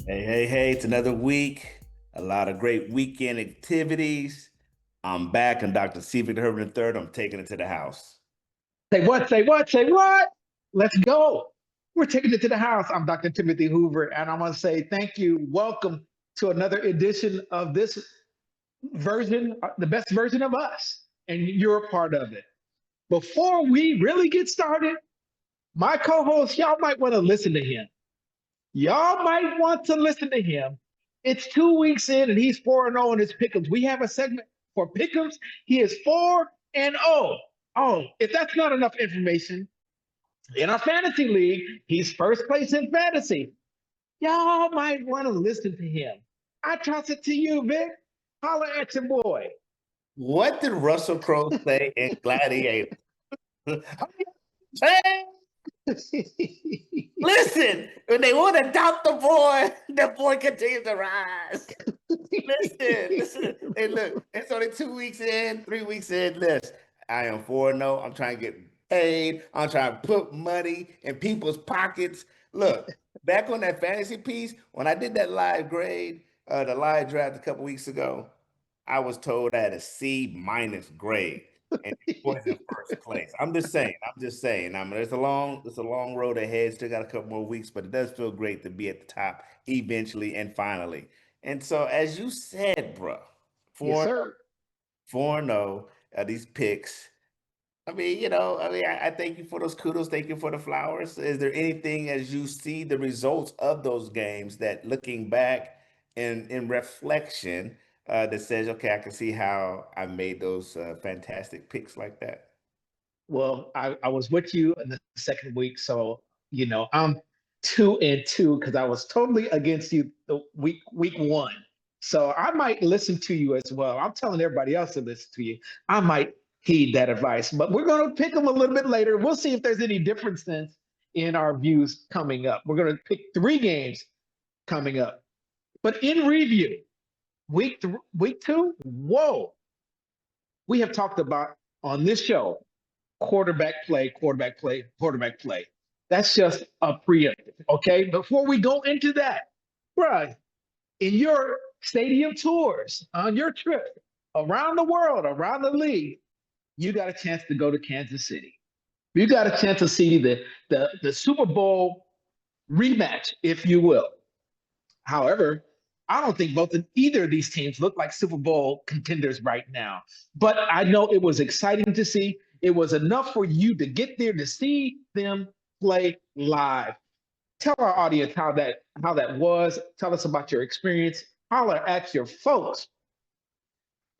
Hey, hey, hey, it's another week. A lot of great weekend activities. I'm back. I'm Dr. C. Victor Herbert III. I'm taking it to the house. Say what? Say what? Say what? Let's go. We're taking it to the house. I'm Dr. Timothy Hoover, and I'm going to say thank you. Welcome to another edition of this version, the best version of us, and you're a part of it. Before we really get started, my co host, y'all might want to listen to him. Y'all might want to listen to him. It's 2 weeks in, and he's 4-0 in his pickums. We have a segment for pickums. He is 4-0. Oh, if that's not enough information, in our fantasy league, he's first place in fantasy. Y'all might want to listen to him. I trust it to you, Vic. Holla at your boy. What did Russell Crowe say in Gladiator? Hey, listen, when they want to doubt the boy continues to rise. Listen. Hey, look, it's only 2 weeks in, 3 weeks in. Listen, I am 4-0. I'm trying to get paid. I'm trying to put money in people's pockets. Look, back on that fantasy piece, when I did that live grade, the live draft a couple weeks ago, I was told I had a C minus grade and it was in first place. I'm just saying. I mean, it's a long road ahead. Still got a couple more weeks, but it does feel great to be at the top eventually and finally. And so, as you said, bro, Yes, 4 sir. 4-0, these picks. I thank you for those kudos. Thank you for the flowers. Is there anything as you see the results of those games that looking back in reflection that says, okay, I can see how I made those fantastic picks like that? Well, I was with you in the second week, so I'm 2-2 because I was totally against you the week one. So I might listen to you as well. I'm telling everybody else to listen to you. I might heed that advice, but we're going to pick them a little bit later. We'll see if there's any differences in our views coming up. We're going to pick 3 games coming up. But in review, week two, whoa, we have talked about on this show quarterback play, quarterback play, quarterback play. That's just a preemptive. Okay. Before we go into that, right, in your stadium tours, on your trip around the world, around the league, you got a chance to go to Kansas City. You got a chance to see the Super Bowl rematch, if you will. However, I don't think both of either of these teams look like Super Bowl contenders right now. But I know it was exciting to see. It was enough for you to get there to see them play live. Tell our audience how that was. Tell us about your experience. Holler at your folks.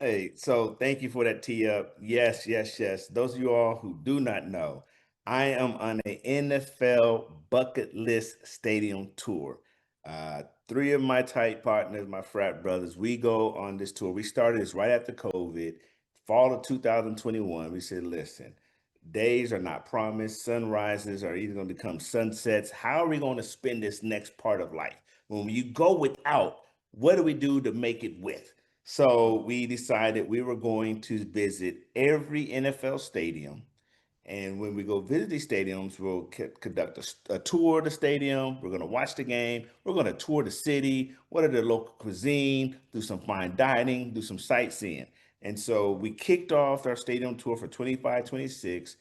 Hey, so thank you for that tee up. Yes, yes, yes. Those of you all who do not know, I am on an NFL bucket list stadium tour. Three of my tight partners, my frat brothers, we go on this tour. We started this right after COVID, fall of 2021. We said, listen, days are not promised. Sunrises are either going to become sunsets. How are we going to spend this next part of life? When you go without, what do we do to make it with? So we decided we were going to visit every NFL stadium. And when we go visit these stadiums, we'll conduct a tour of the stadium. We're going to watch the game. We're going to tour the city. What are the local cuisine? Do some fine dining. Do some sightseeing. And so we kicked off our stadium tour for 25-26,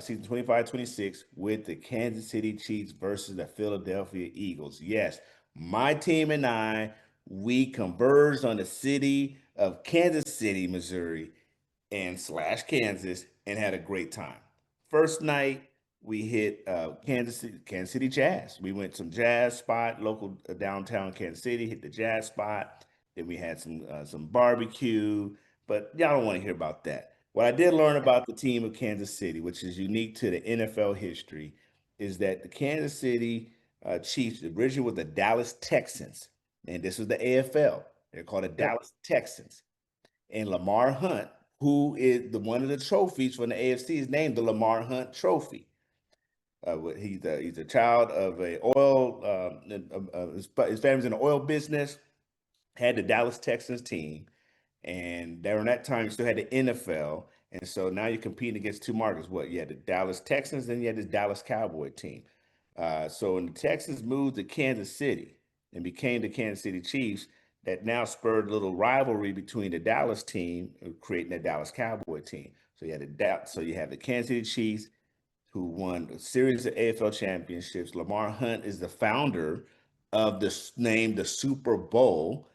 season 25-26, with the Kansas City Chiefs versus the Philadelphia Eagles. Yes, my team and I, we converged on the city of Kansas City, Missouri, and slash Kansas, and had a great time. First night, we hit Kansas City Jazz. We went some jazz spot, local downtown Kansas City, hit the jazz spot. Then we had some barbecue, but y'all don't want to hear about that. What I did learn about the team of Kansas City, which is unique to the NFL history, is that the Kansas City Chiefs originally were the Dallas Texans, and this was the AFL. They're called the Yep. Dallas Texans. And Lamar Hunt, who is the one of the trophies from the AFC, is named the Lamar Hunt Trophy. He's a child of a oil. His family's in the oil business. Had the Dallas Texans team, and during that time, you still had the NFL. And so now you're competing against two markets. What? You had the Dallas Texans, then you had this Dallas Cowboy team. So when the Texans moved to Kansas City, and became the Kansas City Chiefs, that now spurred a little rivalry between the Dallas team, creating the Dallas Cowboy team. So you have the Kansas City Chiefs, who won a series of AFL championships. Lamar Hunt is the founder of this name, the Super Bowl.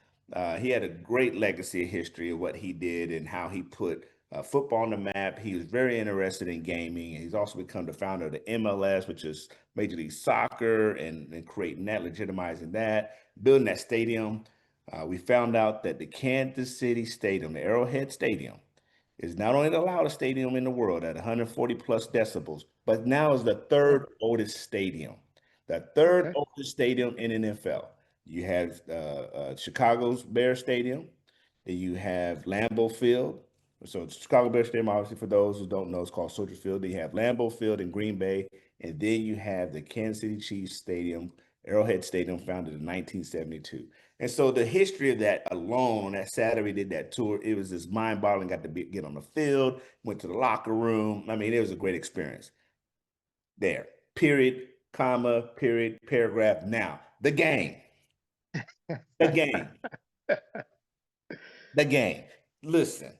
He had a great legacy history of what he did and how he put football on the map. He was very interested in gaming. And he's also become the founder of the MLS, which is Major League Soccer, and creating that, legitimizing that, building that stadium. We found out that the Kansas City Stadium, the Arrowhead Stadium, is not only the loudest stadium in the world at 140 plus decibels, but now is the third oldest stadium. The third Okay. oldest stadium in NFL. You have Chicago's Bears Stadium, then you have Lambeau Field. So Chicago Bears Stadium, obviously, for those who don't know, it's called Soldier Field. Then you have Lambeau Field in Green Bay, and then you have the Kansas City Chiefs Stadium, Arrowhead Stadium, founded in 1972. And so the history of that alone, on that Saturday, did that tour. It was just mind-boggling. Got to get on the field, went to the locker room. I mean, it was a great experience. There. Period, comma, period, paragraph. Now, the game. The game. The game. Listen,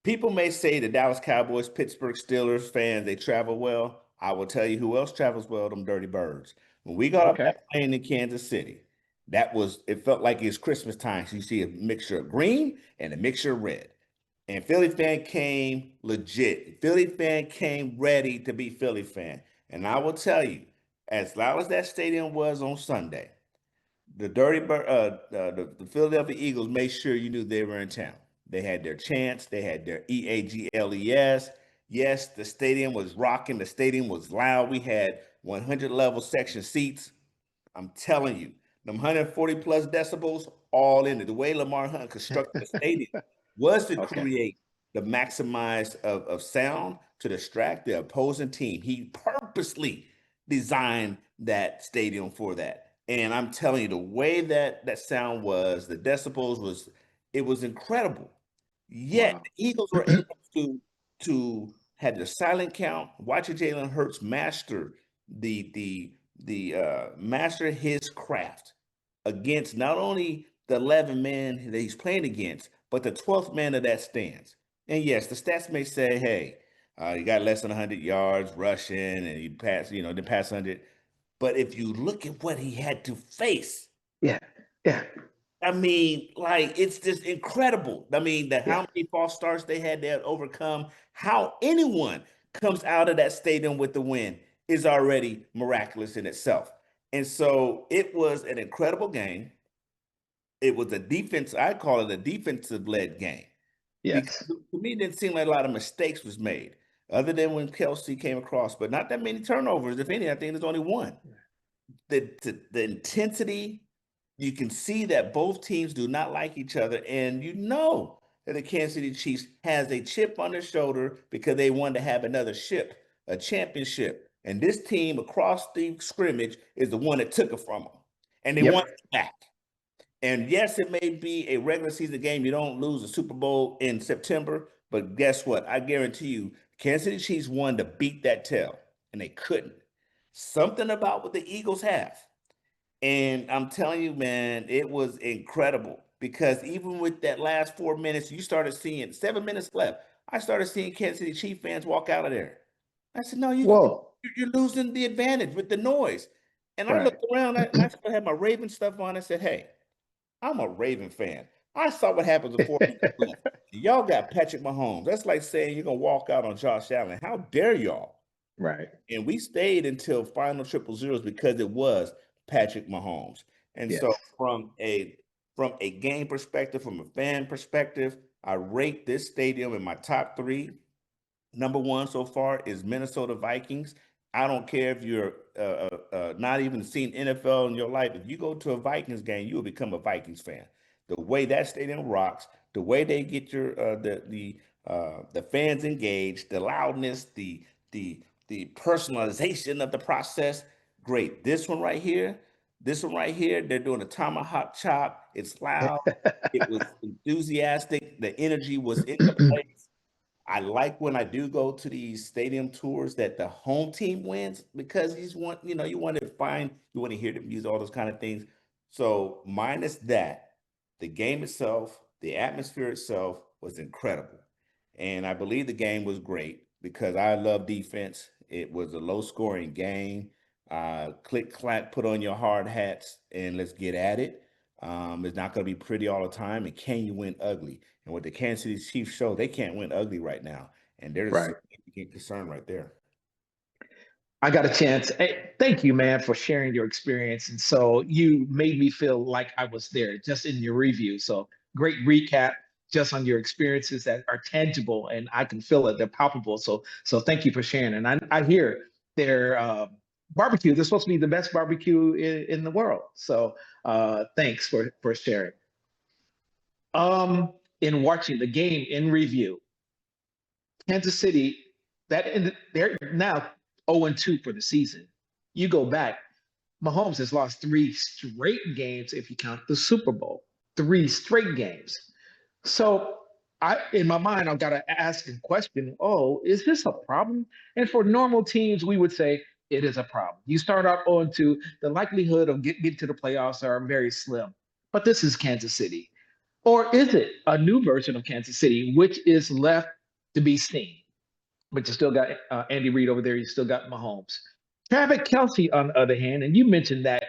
people may say the Dallas Cowboys, Pittsburgh Steelers fans, they travel well. I will tell you who else travels well, them Dirty Birds. When we got up Okay. that plane in Kansas City, it felt like it's Christmas time. So you see a mixture of green and a mixture of red. And Philly fan came legit. Philly fan came ready to be Philly fan. And I will tell you, as loud as that stadium was on Sunday, the Philadelphia Eagles made sure you knew they were in town. They had their chants. They had their EAGLES. Yes, the stadium was rocking. The stadium was loud. We had 100 level section seats. I'm telling you, them 140 plus decibels, all in it. The way Lamar Hunt constructed the stadium was to Okay. create the maximize of sound to distract the opposing team. He purposely designed that stadium for that. And I'm telling you, the way that sound was, the decibels was, it was incredible. Yet Wow. the Eagles were able to had the silent count, watching Jalen Hurts master master his craft against not only the 11 men that he's playing against, but the 12th man of that stance. And yes, the stats may say, hey, you got less than 100 yards rushing and you pass, didn't pass 100. But if you look at what he had to face, Yeah. Yeah. I mean, like, it's just incredible. I mean, Yeah. how many false starts they had to overcome, how anyone comes out of that stadium with the win is already miraculous in itself. And so it was an incredible game. It was a defense, I call it a defensive led game. Because Yes. to me, it didn't seem like a lot of mistakes was made, other than when Kelsey came across, but not that many turnovers. If any, I think there's only one. The intensity, you can see that both teams do not like each other, and you know that the Kansas City Chiefs has a chip on their shoulder because they wanted to have another ship, a championship. And this team across the scrimmage is the one that took it from them, and they Yep. want it back. And yes, it may be a regular season game. You don't lose a Super Bowl in September, but guess what? I guarantee you, Kansas City Chiefs wanted to beat that tail, and they couldn't. Something about what the Eagles have. And I'm telling you, man, it was incredible because even with that last 4 minutes, you started seeing 7 minutes left. I started seeing Kansas City Chief fans walk out of there. I said, no, Whoa. you're losing the advantage with the noise. And I Right. looked around, and I still had my Raven stuff on. I said, hey, I'm a Raven fan. I saw what happens with 4 minutes left. Y'all got Patrick Mahomes. That's like saying you're going to walk out on Josh Allen. How dare y'all? Right. And we stayed until final triple zeros because it was Patrick Mahomes. And so Yes. from a game perspective, from a fan perspective, I rate this stadium in my top three. Number one so far is Minnesota Vikings. I don't care if you're not even seen NFL in your life. If you go to a Vikings game, you will become a Vikings fan. The way that stadium rocks, the way they get the fans engaged, the loudness, the the personalization of the process, great. This one right here, they're doing a tomahawk chop. It's loud. It was enthusiastic. The energy was in the place. I like when I do go to these stadium tours that the home team wins because you want to hear the music, all those kind of things. So minus that, the game itself, the atmosphere itself was incredible. And I believe the game was great because I love defense. It was a low scoring game. Click clack, put on your hard hats and let's get at it. It's not going to be pretty all the time. And can you win ugly? And what the Kansas City Chiefs show, they can't win ugly right now. And there's a Right. significant concern right there. I got a chance. Hey, thank you, man, for sharing your experience. And so you made me feel like I was there just in your review. So great recap just on your experiences that are tangible and I can feel it. They're palpable. So thank you for sharing. And I hear their barbecue. They're supposed to be the best barbecue in the world. So thanks for sharing. In watching the game in review, Kansas City, they're now 0-2 for the season. You go back, Mahomes has lost 3 straight games if you count the Super Bowl. 3 straight games. So in my mind, I've got to ask a question. Oh, is this a problem? And for normal teams, we would say it is a problem. You start out 0-2, the likelihood of getting to the playoffs are very slim. But this is Kansas City. Or is it a new version of Kansas City, which is left to be seen? But you still got Andy Reid over there. You still got Mahomes. Travis Kelce, on the other hand, and you mentioned that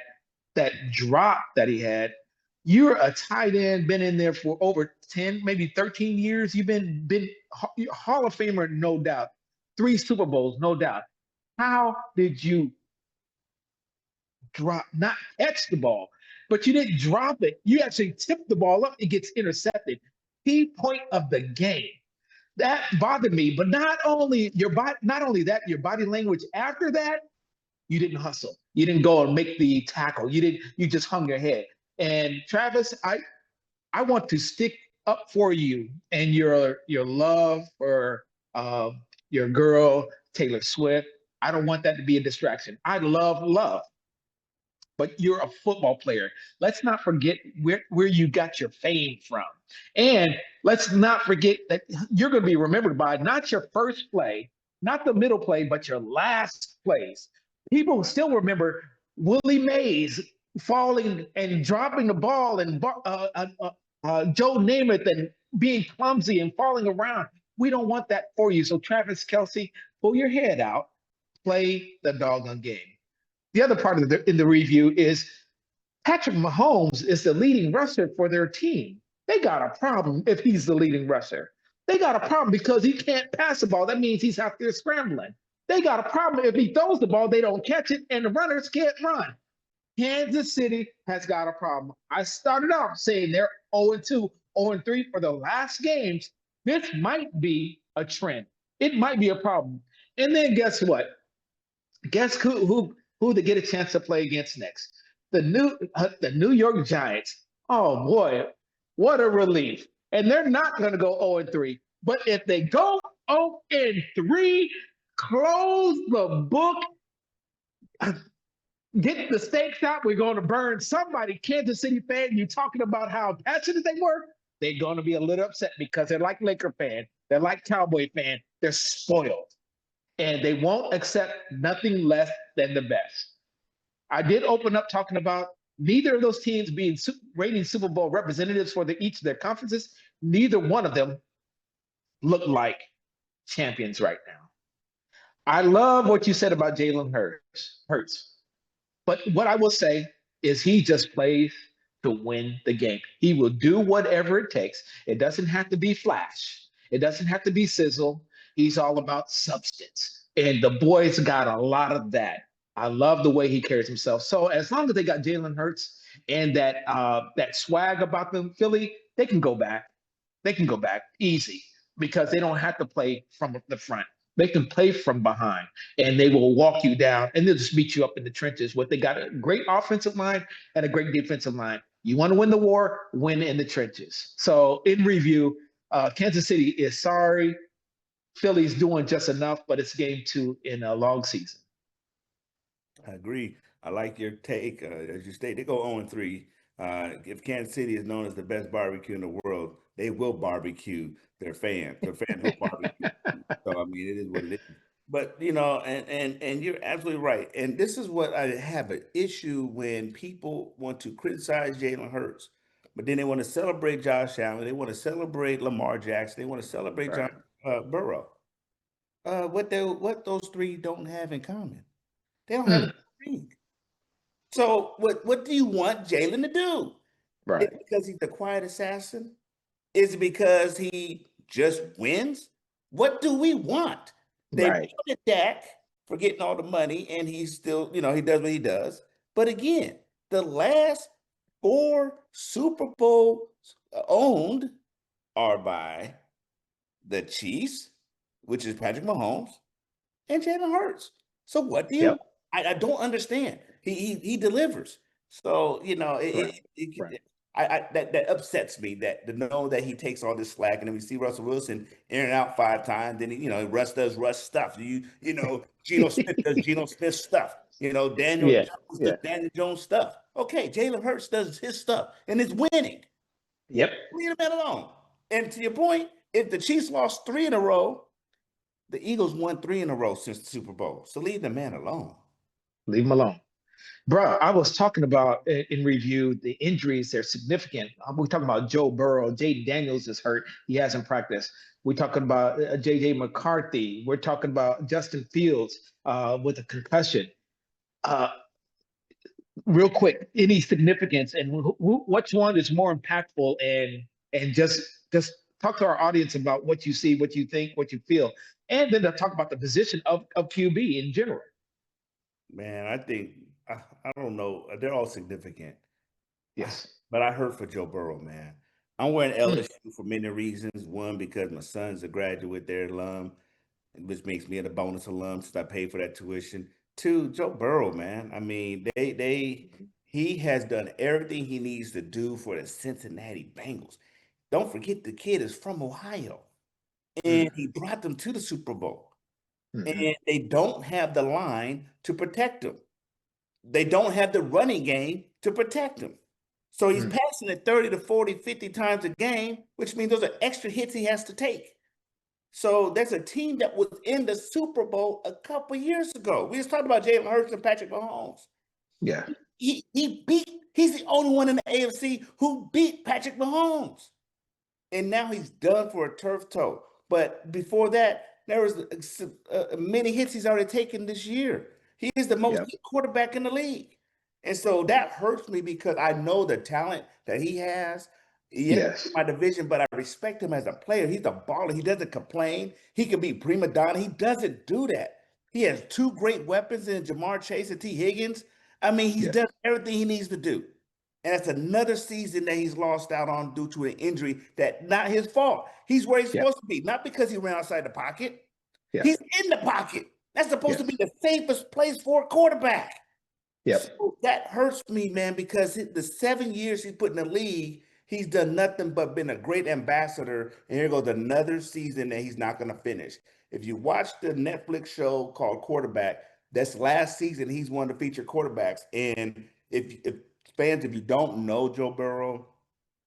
drop that he had. You're a tight end, been in there for over 10, maybe 13 years. You've been Hall of Famer, no doubt. 3 Super Bowls, no doubt. How did you drop, not catch the ball, but you didn't drop it? You actually tipped the ball up. It gets intercepted. Key point of the game that bothered me. But not only that, your body language after that, you didn't hustle. You didn't go and make the tackle. You just hung your head. And Travis, I want to stick up for you and your love for your girl Taylor Swift. I don't want that to be a distraction. I love, but you're a football player. Let's not forget where you got your fame from. And let's not forget that you're going to be remembered by not your first play, not the middle play, but your last plays. People still remember Willie Mays falling and dropping the ball and Joe Namath and being clumsy and falling around. We don't want that for you. So Travis Kelce, pull your head out, play the doggone game. The other part of in the review is Patrick Mahomes is the leading rusher for their team. They got a problem if he's the leading rusher. They got a problem because he can't pass the ball. That means he's out there scrambling. They got a problem if he throws the ball, they don't catch it, and the runners can't run. Kansas City has got a problem. I started off saying they're 0-2, 0-3 for the last games. This might be a trend. It might be a problem. And then guess what? Guess who they get a chance to play against next? The New York Giants. Oh boy, what a relief! And they're not going to go 0-3. But if they go 0-3, close the book. Get the stakes out. We're going to burn somebody. Kansas City fan, you talking about how passionate they were. They're going to be a little upset because they're like Laker fan. They're like Cowboy fan. They're spoiled. And they won't accept nothing less than the best. I did open up talking about neither of those teams being reigning Super Bowl representatives for each of their conferences. Neither one of them look like champions right now. I love what you said about Jalen Hurts. But what I will say is he just plays to win the game. He will do whatever it takes. It doesn't have to be flash. It doesn't have to be sizzle. He's all about substance. And the boys got a lot of that. I love the way he carries himself. So as long as they got Jalen Hurts and that swag about them, Philly, they can go back. They can go back easy because they don't have to play from the front. They can play from behind and they will walk you down and they'll just beat you up in the trenches. What they got a great offensive line and a great defensive line. You want to win the war, win in the trenches. So in review, Kansas City is sorry. Philly's doing just enough, but it's game 2 in a long season. I agree. I like your take. As you state, they go 0-3. If Kansas City is known as the best barbecue in the world, they will barbecue their fans. Their fans will barbecue. So, I mean, it is what it is. But and you're absolutely right. And this is what I have an issue when people want to criticize Jalen Hurts, but then they want to celebrate Josh Allen, they want to celebrate Lamar Jackson, they want to celebrate John Right. Burrow. What those three don't have in common? They don't have Mm, anything. So what do you want Jalen to do? Is right. it because he's the quiet assassin? Is it because he just wins? What do we want? They Right. wanted Dak for getting all the money, and he's still, he does what he does. But again, the last four Super Bowls owned are by the Chiefs, which is Patrick Mahomes, and Jalen Hurts. So what do you? Yep. I don't understand. He delivers. So Right. Right. that upsets me that to know that he takes all this slack, and then we see Russell Wilson in and out 5 times. Then Russ does Russ stuff. Geno Smith does Geno Smith stuff. Daniel Yeah. Jones does Yeah. Daniel Jones stuff. Okay, Jalen Hurts does his stuff, and it's winning. Yep. Leave the man alone. And to your point, if the Chiefs lost 3 in a row, the Eagles won 3 in a row since the Super Bowl. So leave the man alone. Leave him alone. Bro, I was talking about in review the injuries. They're significant. We're talking about Joe Burrow. Jay Daniels is hurt. He hasn't practiced. We're talking about J.J. McCarthy. We're talking about Justin Fields with a concussion. Uh, Real quick, any significance and which one is more impactful? And just talk to our audience about what you see, what you think, what you feel, and then to talk about the position of QB in general. Man, I think I don't know. They're all significant. Yes. But I hurt for Joe Burrow, man. I'm wearing Mm, LSU for many reasons. One, because my son's a graduate there, alum, which makes me a bonus alum since I paid for that tuition. Two, Joe Burrow, man. I mean, he has done everything he needs to do for the Cincinnati Bengals. Don't forget the kid is from Ohio, and mm, he brought them to the Super Bowl. mhm, And they don't have the line to protect him. They don't have the running game to protect him. So he's mm. passing it 30 to 40, 50 times a game, which means those are extra hits he has to take. So there's a team that was in the Super Bowl a couple years ago. We just talked about Jalen Hurts and Patrick Mahomes. Yeah. He's the only one in the AFC who beat Patrick Mahomes. And now he's done for a turf toe. But before that, there was many hits he's already taken this year. He is the most Yep. hit quarterback in the league, and so that hurts me because I know the talent that he has. Yes, in Yes. my division, but I respect him as a player. He's a baller. He doesn't complain. He can be prima donna. He doesn't do that. He has two great weapons in Jamar Chase and T. Higgins. I mean, he's Yes. done everything he needs to do. And that's another season that he's lost out on due to an injury that not his fault. He's where he's Yep. supposed to be, not because he ran outside the pocket. Yeah. He's in the pocket. That's supposed to be Yes. the safest place for a quarterback. Yep. So that hurts me, man, because the 7 years he's put in the league, he's done nothing but been a great ambassador. And here goes another season that he's not going to finish. If you watch the Netflix show called Quarterback, that's last season. He's one of the featured quarterbacks. And if fans, if you don't know Joe Burrow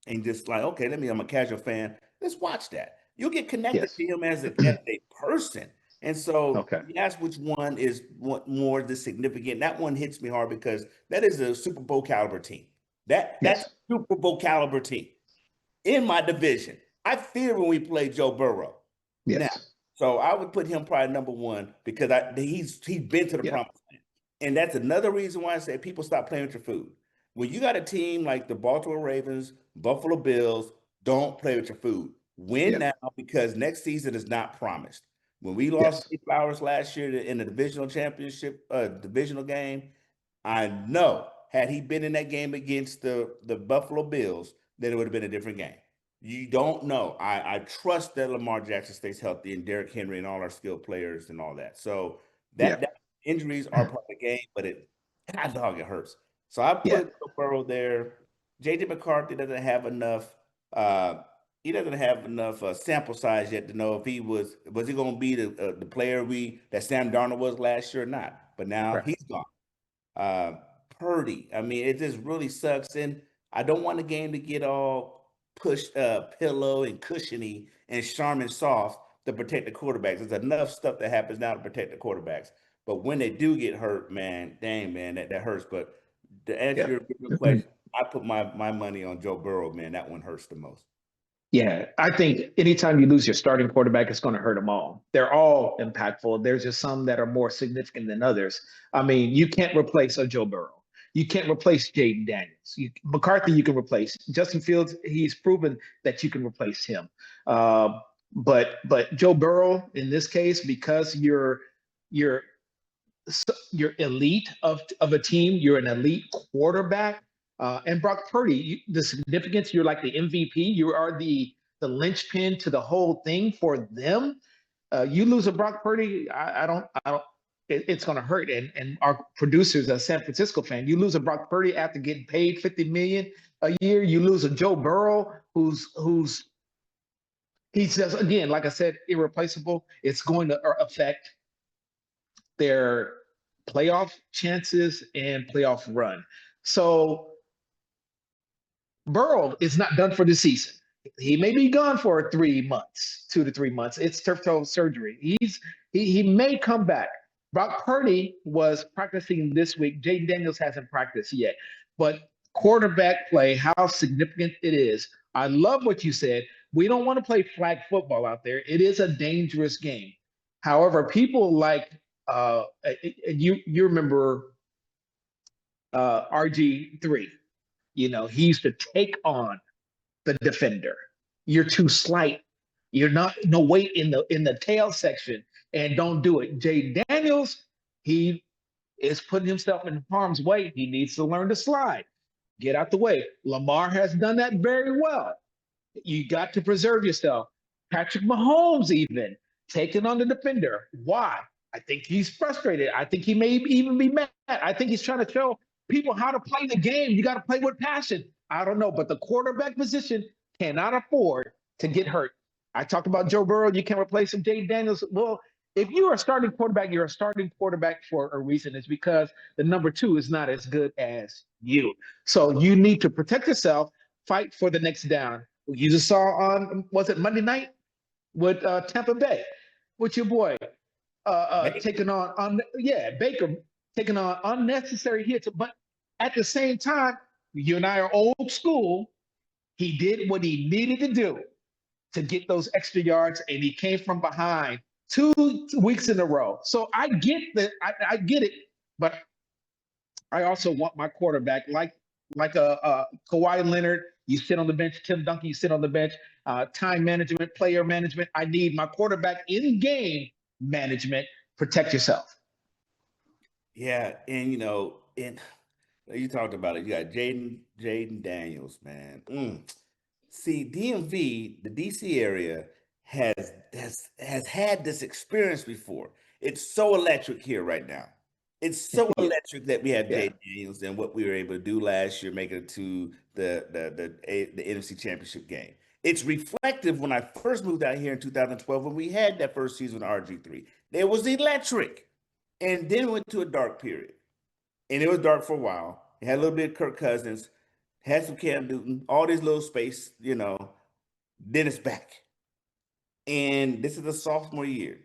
and just like, okay, I'm a casual fan, let's watch that. You'll get connected Yes. to him as a person. And so Okay. you ask which one is more the significant. That one hits me hard because that is a Super Bowl caliber team. That's a Yes. Super Bowl caliber team in my division. I fear when we play Joe Burrow now. Yes. So I would put him probably number one because he's been to the Yeah. promised land. And that's another reason why I say people stop playing with your food. When you got a team like the Baltimore Ravens, Buffalo Bills, don't play with your food. Win Yep. now because next season is not promised. When we lost Yes. Zay Flowers last year in the divisional championship, divisional game, I know had he been in that game against the Buffalo Bills, then it would have been a different game. You don't know. I trust that Lamar Jackson stays healthy and Derrick Henry and all our skilled players and all that. So Yeah. that injuries are part of the game, but God dog, it hurts. So I Yeah. put Joe Burrow there. JJ McCarthy doesn't have enough. Uh, he doesn't have enough sample size yet to know if was he going to be the player that Sam Darnold was last year or not. But now Right. he's gone. Uh, Purdy. I mean, it just really sucks, and I don't want the game to get all pushed, pillow and cushiony and Charmin soft to protect the quarterbacks. There's enough stuff that happens now to protect the quarterbacks. But when they do get hurt, man, dang, man, that hurts. But to answer Yeah. your original question, I put my money on Joe Burrow, man. That one hurts the most. Yeah, I think anytime you lose your starting quarterback, it's going to hurt them all. They're all impactful. There's just some that are more significant than others. I mean, you can't replace a Joe Burrow. You can't replace Jaden Daniels. McCarthy, you can replace. Justin Fields, he's proven that you can replace him. But Joe Burrow in this case, because you're you're elite of a team, you're an elite quarterback. And Brock Purdy, the significance, you're like the MVP. You are the linchpin to the whole thing for them. You lose a Brock Purdy, I don't. It's going to hurt. And our producers, a San Francisco fan, you lose a Brock Purdy after getting paid $50 million a year. You lose a Joe Burrow, who's he's just, again, like I said, irreplaceable. It's going to affect their playoff chances and playoff run. So Burrow is not done for the season. He may be gone for 3 months, 2 to 3 months. It's turf toe surgery. He may come back. Brock Purdy was practicing this week. Jaden Daniels hasn't practiced yet. But quarterback play, how significant it is. I love what you said. We don't want to play flag football out there. It is a dangerous game. However, people like you remember RG3. You know, he used to take on the defender. You're too slight. You're not no weight in the tail section, and don't do it. Jay Daniels, he is putting himself in harm's way. He needs to learn to slide. Get out the way. Lamar has done that very well. You got to preserve yourself. Patrick Mahomes even taking on the defender. Why? I think he's frustrated. I think he may even be mad. I think he's trying to show people how to play the game. You got to play with passion. I don't know, but the quarterback position cannot afford to get hurt. I talked about Joe Burrow. You can't replace him. Jay Daniels. Well, if you are a starting quarterback, you're a starting quarterback for a reason. It's because the number 2 is not as good as you. So you need to protect yourself, fight for the next down. You just saw on, was it Monday night with Tampa Bay, with your boy taking on Baker taking on unnecessary hits. But at the same time, you and I are old school. He did what he needed to do to get those extra yards, and he came from behind 2 weeks in a row. So I get that. I get it, but I also want my quarterback like a Kawhi Leonard. You sit on the bench. Tim Duncan, you sit on the bench. Time management, player management. I need my quarterback in game management. Protect yourself. Yeah, and you talked about it. You got Jaden Daniels, man. See, DMV, the DC area has had this experience before. It's so electric here right now. It's so electric that we have Jaden Daniels and what we were able to do last year, making it to the NFC Championship game. It's reflective when I first moved out here in 2012 when we had that first season of RG3. It was electric. And then it went to a dark period. And it was dark for a while. It had a little bit of Kirk Cousins, had some Cam Newton, all this little space, then it's back. And this is a sophomore year.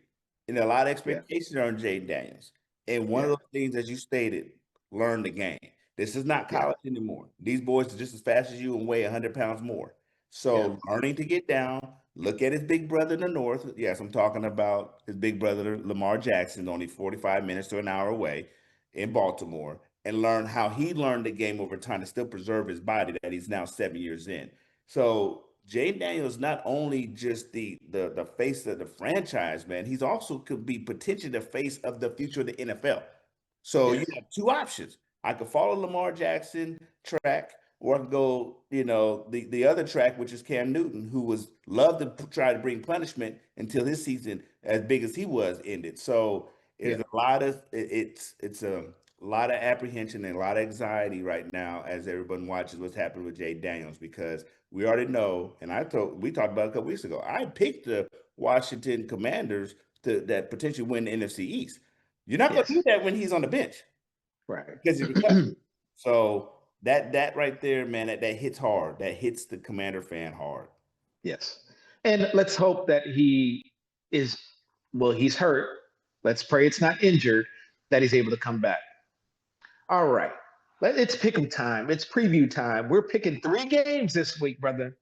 And a lot of expectations are on Jaden Daniels. And one of those things, as you stated, learn the game. This is not college anymore. These boys are just as fast as you and weigh 100 pounds more. So learning to get down, look at his big brother in the north. Yes, I'm talking about his big brother, Lamar Jackson, only 45 minutes to an hour away in Baltimore, and learn how he learned the game over time to still preserve his body that he's now 7 years in. So Jaden Daniels not only just the face of the franchise, man, he's also could be potentially the face of the future of the NFL. So you have 2 options. I could follow Lamar Jackson track, or I could go, the other track, which is Cam Newton, who was loved to try to bring punishment until his season, as big as he was, ended. So there's a lot of it's a lot of apprehension and a lot of anxiety right now as everyone watches what's happening with Jay Daniels, because we already know, and we talked about it a couple weeks ago. I picked the Washington Commanders that potentially win the NFC East. You're not going to do that when he's on the bench, right? Because he's recovered. So that right there, man, that hits hard. That hits the Commander fan hard. Yes, and let's hope that he is, well, he's hurt. Let's pray it's not injured, that he's able to come back. All right. It's pick 'em time. It's preview time. We're picking 3 games this week, brother.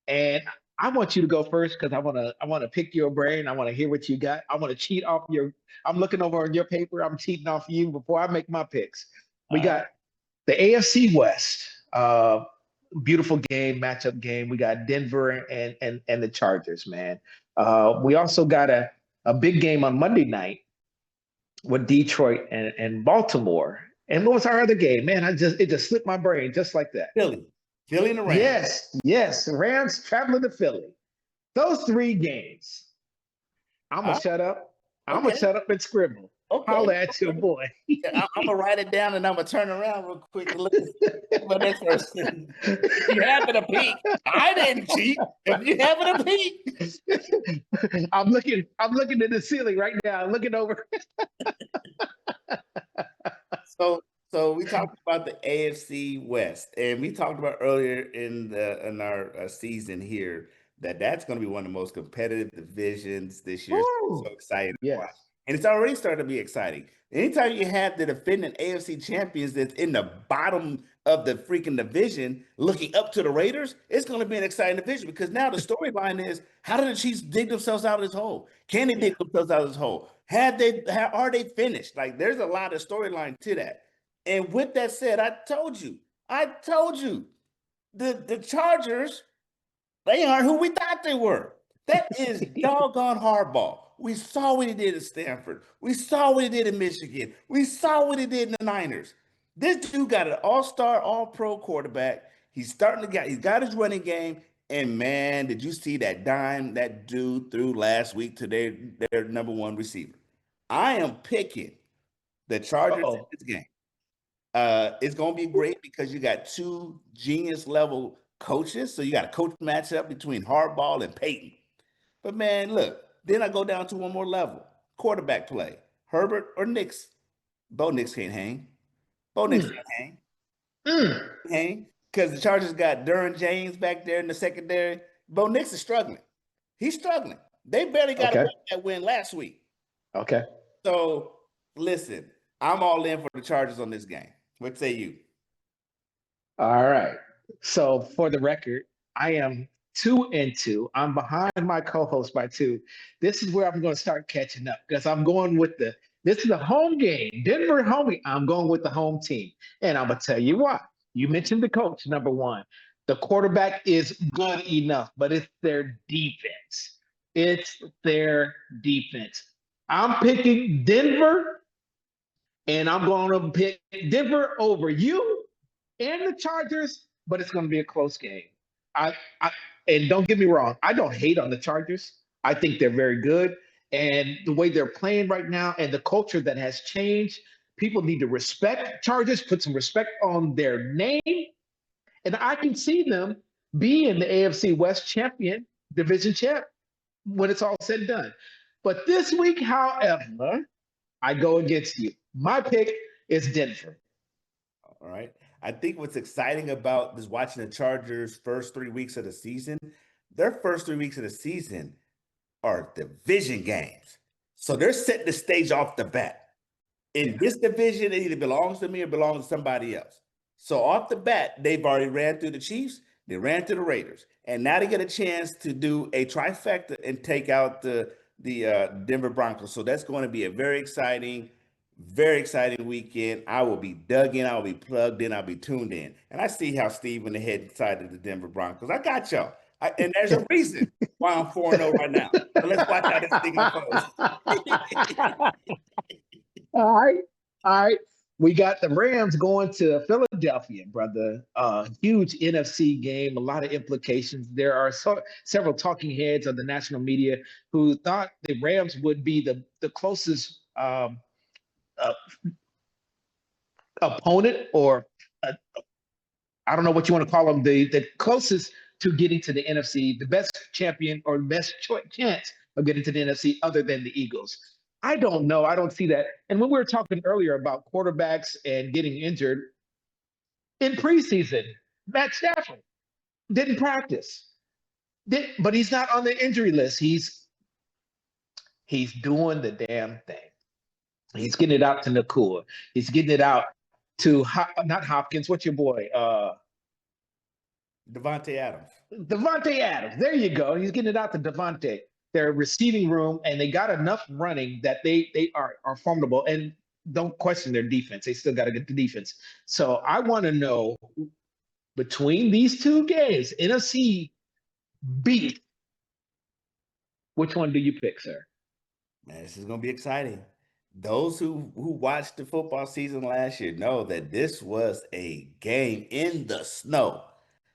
And I want you to go first because I wanna pick your brain. I want to hear what you got. I want to cheat off your. I'm looking over on your paper. I'm cheating off you before I make my picks. We All right. got the AFC West. Beautiful game, matchup game. We got Denver and the Chargers, man. We also got a big game on Monday night with Detroit and Baltimore. And what was our other game? Man, it just slipped my brain just like that. Philly and the Rams. Yes. Rams traveling to Philly. Those 3 games. I'm gonna shut up. I'm gonna shut up and scribble. Holla at your boy. I'm gonna write it down and I'm gonna turn around real quick and look at my next person. You having a peek? I didn't cheat. If you having a peek, I'm looking at the ceiling right now. I'm looking over. So we talked about the AFC West, and we talked about earlier in our season here that's going to be one of the most competitive divisions this year. So excited to watch. And it's already starting to be exciting. Anytime you have the defending AFC champions that's in the bottom of the freaking division looking up to the Raiders, it's going to be an exciting division because now the storyline is, how do the Chiefs dig themselves out of this hole? Can they dig themselves out of this hole? Are they finished? Like, there's a lot of storyline to that. And with that said, I told you, the Chargers, they aren't who we thought they were. That is doggone hardball. We saw what he did at Stanford. We saw what he did in Michigan. We saw what he did in the Niners. This dude got an all-star, all-pro quarterback. He's got his running game. And man, did you see that dime that dude threw last week to their number 1 receiver? I am picking the Chargers in this game. It's going to be great because you got 2 genius level coaches. So you got a coach matchup between Harbaugh and Peyton. But man, look, then I go down to one more level. Quarterback play. Herbert or Nix. Bo Nix can't hang. Hang. Because the Chargers got Derwin James back there in the secondary. Bo Nix is struggling. He's struggling. They barely got that win last week. Okay. So listen, I'm all in for the Chargers on this game. What say you? All right. So for the record, I am 2-2. I'm behind my co-host by 2. This is where I'm going to start catching up because I'm going with this is a home game. Denver home. I'm going with the home team. And I'm going to tell you why. You mentioned the coach, number 1. The quarterback is good enough, but it's their defense. I'm picking Denver, and I'm going to pick Denver over you and the Chargers, but it's going to be a close game. And don't get me wrong, I don't hate on the Chargers. I think they're very good. And the way they're playing right now and the culture that has changed, people need to respect Chargers, put some respect on their name. And I can see them being the AFC West division champ, when it's all said and done. But this week, however, I go against you. My pick is Denver. All right. I think what's exciting about this watching the Chargers' first 3 weeks of the season, their first 3 weeks of the season are division games. So they're setting the stage off the bat. In this division, it either belongs to me or belongs to somebody else. So off the bat, they've already ran through the Chiefs, they ran through the Raiders, and now they get a chance to do a trifecta and take out the Denver Broncos. So that's going to be a very exciting weekend. I will be dug in. I will be plugged in. I'll be tuned in. And I see how Steve went ahead and decided the Denver Broncos. I got y'all. And there's a reason why I'm 4-0 right now. So let's watch how this thing unfolds. All right. We got the Rams going to Philadelphia, brother. Huge NFC game, a lot of implications. There are several talking heads of the national media who thought the Rams would be the closest opponent, or I don't know what you want to call them, the closest to getting to the NFC, the best champion or best chance of getting to the NFC other than the Eagles. I don't know. I don't see that. And when we were talking earlier about quarterbacks and getting injured, in preseason, Matt Stafford didn't practice, but he's not on the injury list. He's He's doing the damn thing. He's getting it out to Nakua. He's getting it out to not Hopkins. What's your boy? Devontae Adams. Devontae Adams. There you go. He's getting it out to Devontae. Their receiving room, and they got enough running that they are formidable. And don't question their defense. They still got to get the defense. So I want to know between these two games, NFC beat, which one do you pick, sir? Man, this is going to be exciting. Those who watched the football season last year know that this was a game in the snow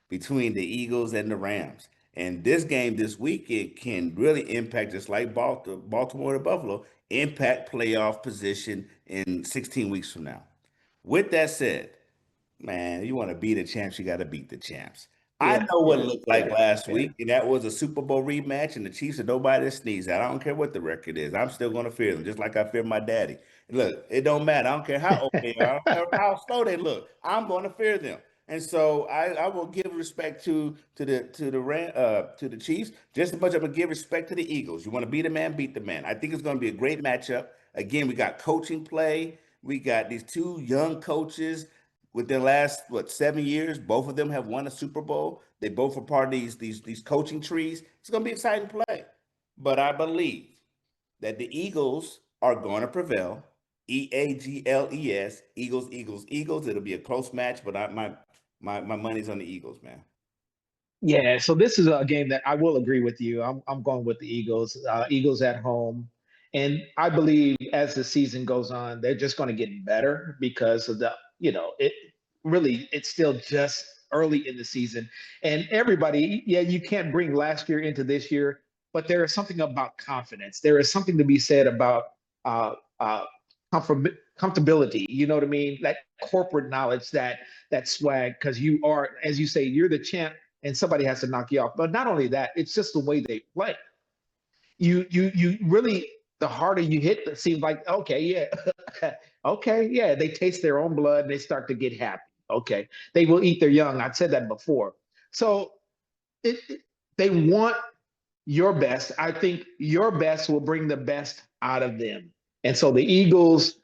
between the Eagles and the Rams. And this game this weekend can really impact, just like Baltimore to Buffalo, impact playoff position in 16 weeks from now. With that said, man, you want to beat the champs, you got to beat the champs. I Yeah, know what it yeah, looked like yeah, last yeah. week, and that was a Super Bowl rematch, and the Chiefs are nobody to sneeze at. I don't care what the record is. I'm still going to fear them, just like I fear my daddy. Look, it don't matter. I don't care how old they are. I don't care how slow they look. I'm going to fear them. And so I will give respect to the Chiefs just as much as I'm gonna give respect to the Eagles. You want to beat a man, beat the man. I think it's going to be a great matchup. Again, we got coaching play. We got these two young coaches with their last 7 years. Both of them have won a Super Bowl. They both are part of these coaching trees. It's going to be exciting play. But I believe that the Eagles are going to prevail. Eagles, Eagles, Eagles, Eagles. It'll be a close match, but my money's on the Eagles, man. Yeah, so this is a game that I will agree with you. I'm going with the Eagles. Eagles at home, and I believe as the season goes on, they're just going to get better because of it really it's still just early in the season, and everybody, yeah, you can't bring last year into this year, but there is something about confidence. There is something to be said about uh, uh, comfortability. You know what I mean? That corporate knowledge, that swag, because you are, as you say, you're the champ and somebody has to knock you off. But not only that, it's just the way they play. You really, the harder you hit, it seems like, okay, yeah, okay, yeah, they taste their own blood and they start to get happy. Okay, they will eat their young. I've said that before. So they want your best. I think your best will bring the best out of them. And so the Eagles,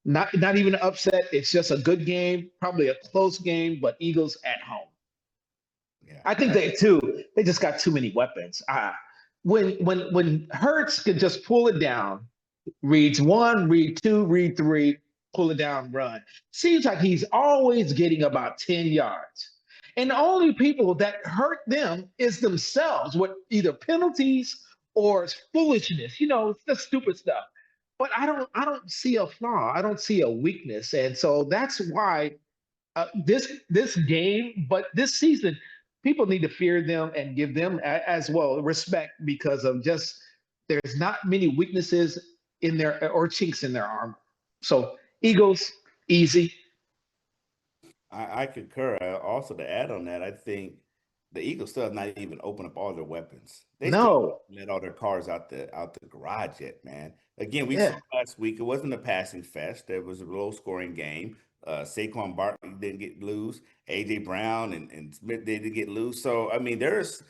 not even an upset. It's just a good game, probably a close game, but Eagles at home. Yeah. I think they just got too many weapons. When Hurts could just pull it down, reads one, read two, read three, pull it down, run. Seems like he's always getting about 10 yards. And the only people that hurt them is themselves with either penalties or foolishness, it's the stupid stuff. But I don't see a flaw. I don't see a weakness. And so that's why this game, but this season, people need to fear them and give them as well respect because of just there's not many weaknesses in their or chinks in their armor. So Eagles, easy. I concur. Also, to add on that, I think the Eagles still have not even opened up all their weapons. They still No, let all their cars out the garage yet, man. Again, we saw yeah, last week it wasn't a passing fest. It was a low scoring game. Saquon Barkley didn't get loose. AJ Brown and Smith didn't get loose. So I mean, there's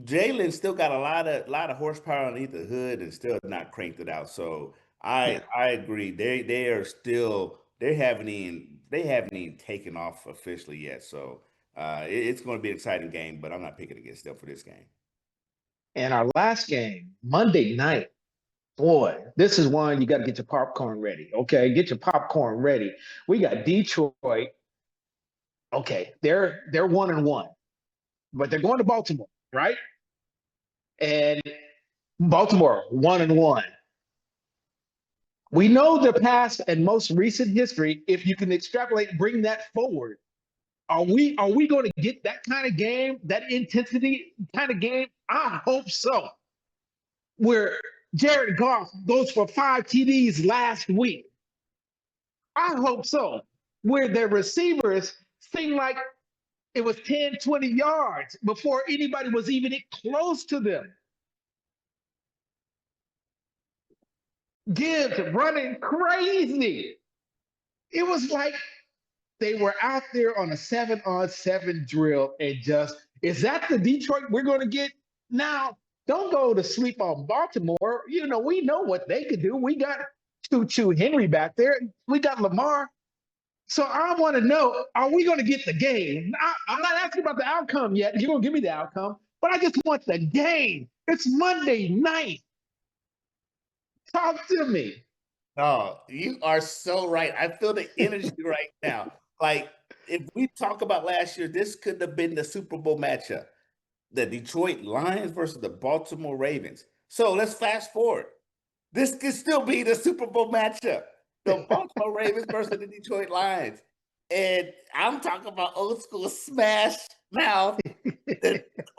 Jalen still got a lot of horsepower underneath the hood and still not cranked it out. So I yeah. I agree. They are still they haven't even taken off officially yet. So it's going to be an exciting game, but I'm not picking against them for this game. And our last game, Monday night. Boy, this is one you got to get your popcorn ready. Okay, get your popcorn ready. We got Detroit. Okay, they're 1-1, but they're going to Baltimore, right? And Baltimore 1-1. We know the past and most recent history. If you can extrapolate, bring that forward. Are we going to get that kind of game, that intensity kind of game? I hope so. Where Jared Goff goes for 5 TDs last week. I hope so. Where their receivers seem like it was 10, 20 yards before anybody was even close to them. Gibbs running crazy. It was like they were out there on a 7-on-7 drill and just, is that the Detroit we're going to get now? Don't go to sleep on Baltimore. You know, we know what they could do. We got Choo Henry back there. We got Lamar. So I want to know, are we going to get the game? I'm not asking about the outcome yet. You're going to give me the outcome, but I just want the game. It's Monday night. Talk to me. Oh, you are so right. I feel the energy right now. Like, if we talk about last year, this could have been the Super Bowl matchup. The Detroit Lions versus the Baltimore Ravens. So let's fast forward. This could still be the Super Bowl matchup. The Baltimore Ravens versus the Detroit Lions. And I'm talking about old school smash mouth.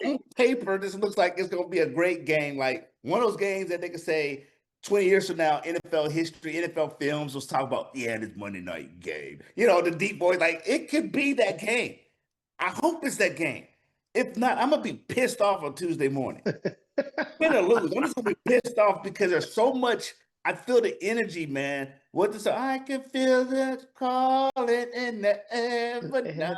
On paper, this looks like it's going to be a great game. Like one of those games that they can say 20 years from now, NFL history, NFL films will talk about, yeah, this Monday night game. You know, the deep boys, like it could be that game. I hope it's that game. If not, I'm going to be pissed off on Tuesday morning. Win or lose, I'm just gonna be pissed off because there's so much. I feel the energy, man. What this? I can feel that calling in the air, but yeah,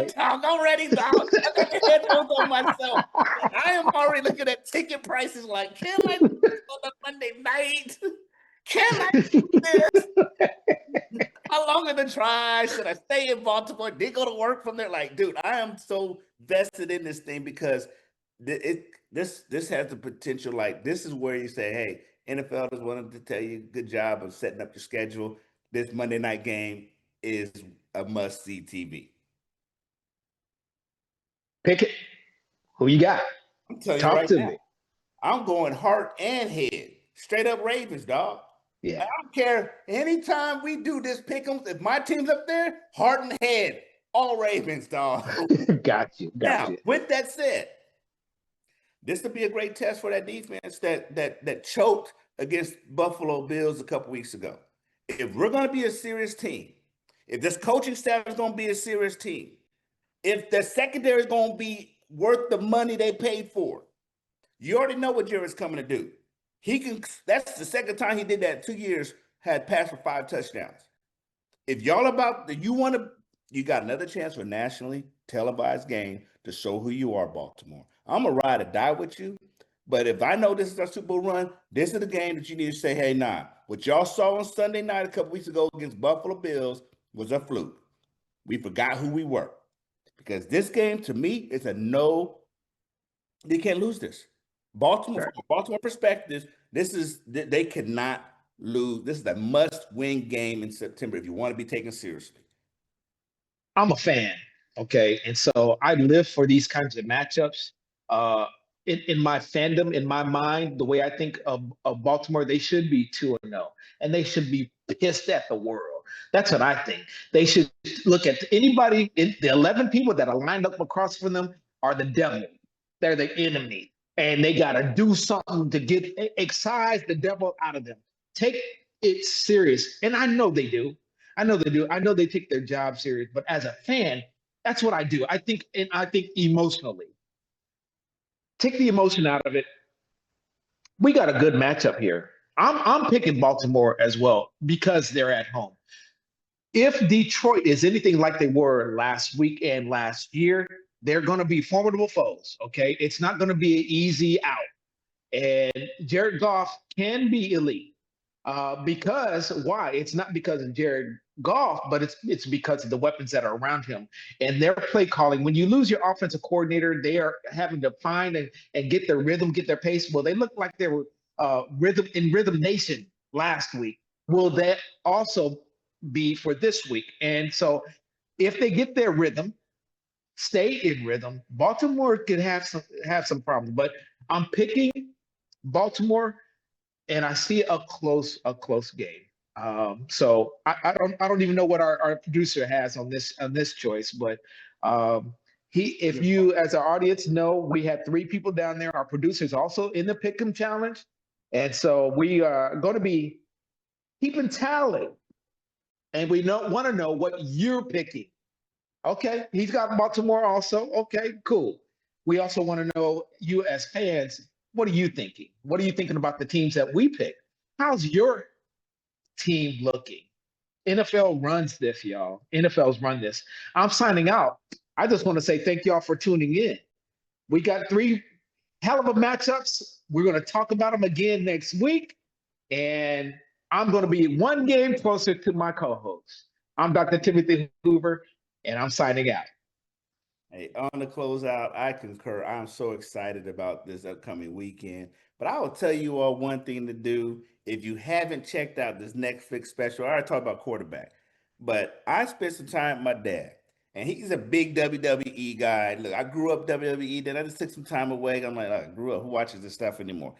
talk. I'm ready, dog. I got the headphones on myself. I am already looking at ticket prices. Like, can I do this on a Monday night? Can I do this? How long are the drive? Should I stay in Baltimore? Did go to work from there? Like, dude, I am so vested in this thing because this has the potential. Like, this is where you say, hey, NFL just wanted to tell you good job of setting up your schedule. This Monday night game is a must-see TV. Pick it. Who you got? I'm telling you right now. I'm going heart and head. Straight up Ravens, dog. Yeah. I don't care. Anytime we do this pick'em, if my team's up there, heart and head, all Ravens, dog. Got you. Now, with that said, this would be a great test for that defense that choked against Buffalo Bills a couple weeks ago. If we're going to be a serious team, if this coaching staff is going to be a serious team, if the secondary is going to be worth the money they paid for, you already know what Jared's coming to do. He can. That's the second time he did that in 2 years, had passed for 5 touchdowns. If y'all about the, you got another chance for a nationally televised game to show who you are, Baltimore. I'm going to ride or die with you. But if I know this is our Super Bowl run, this is the game that you need to say, hey, nah, what y'all saw on Sunday night a couple weeks ago against Buffalo Bills was a fluke. We forgot who we were. Because this game, to me, is a no, they can't lose this. Baltimore, from a Baltimore perspective, they cannot lose. This is a must-win game in September if you want to be taken seriously. I'm a fan, okay? And so I live for these kinds of matchups. In my fandom, in my mind, the way I think of Baltimore, they should be 2-0, and they should be pissed at the world. That's what I think. They should look at anybody, the 11 people that are lined up across from them are the devil. They're the enemy. And they got to do something to excise the devil out of them. Take it serious. And I know they do. I know they take their job serious. But as a fan, that's what I do. I think emotionally. Take the emotion out of it. We got a good matchup here. I'm picking Baltimore as well because they're at home. If Detroit is anything like they were last week and last year, they're going to be formidable foes, okay? It's not going to be an easy out. And Jared Goff can be elite. Because why? It's not because of Jared Goff, but it's because of the weapons that are around him and their play calling. When you lose your offensive coordinator, they are having to find and get their rhythm, get their pace. Well, they look like they were Rhythm Nation last week. Will that also be for this week? And so if they get their rhythm, stay in rhythm, Baltimore could have some problems. But I'm picking Baltimore, and I see a close game. So I don't even know what our producer has on this choice, but if you as our audience know, we had 3 people down there. Our producer's also in the Pick'em Challenge, and so we are going to be keeping tally, and we want to know what you're picking. Okay, he's got Baltimore also. Okay, cool. We also want to know, you as fans, what are you thinking? What are you thinking about the teams that we pick? How's your team looking? NFL runs this, y'all. NFL's run this. I'm signing out. I just want to say thank y'all for tuning in. We got 3 hell of a matchups. We're going to talk about them again next week. And I'm going to be one game closer to my co-host. I'm Dr. Timothy Hoover, and I'm signing out. Hey, on the closeout, I concur. I'm so excited about this upcoming weekend. But I will tell you all one thing to do. If you haven't checked out this Netflix special, I already talked about quarterback, but I spent some time with my dad, and he's a big WWE guy. Look, I grew up WWE, then I just took some time away. I'm like, I grew up. Who watches this stuff anymore?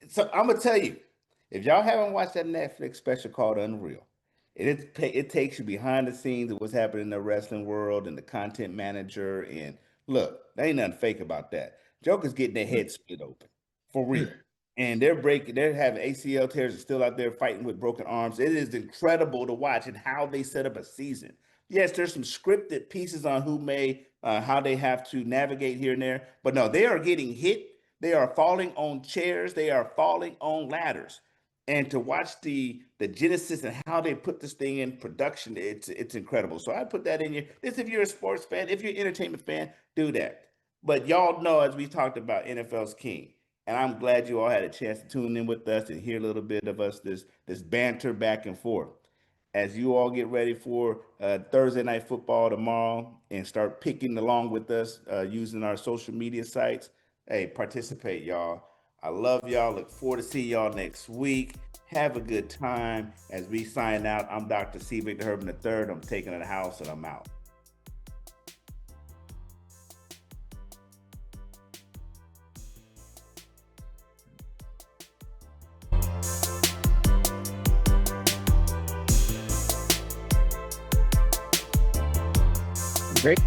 So I'm gonna tell you, if y'all haven't watched that Netflix special called Unreal, it takes you behind the scenes of what's happening in the wrestling world and the content manager. And look, there ain't nothing fake about that. Joker's getting their head split open for real. And they're having ACL tears and still out there fighting with broken arms. It is incredible to watch and how they set up a season. Yes, there's some scripted pieces on who may, how they have to navigate here and there, but no, they are getting hit. They are falling on chairs. They are falling on ladders, and to watch the genesis and how they put this thing in production, it's incredible. So I put that in you. This, if you're a sports fan, if you're an entertainment fan, do that. But y'all know, as we talked about, NFL's king, and I'm glad you all had a chance to tune in with us and hear a little bit of us, this banter back and forth as you all get ready for Thursday night football tomorrow and start picking along with us using our social media sites. Hey, participate, y'all. I love y'all. Look forward to see y'all next week. Have a good time. As we sign out, I'm Dr. C. Victor Herman III. I'm taking to the house and I'm out. Great.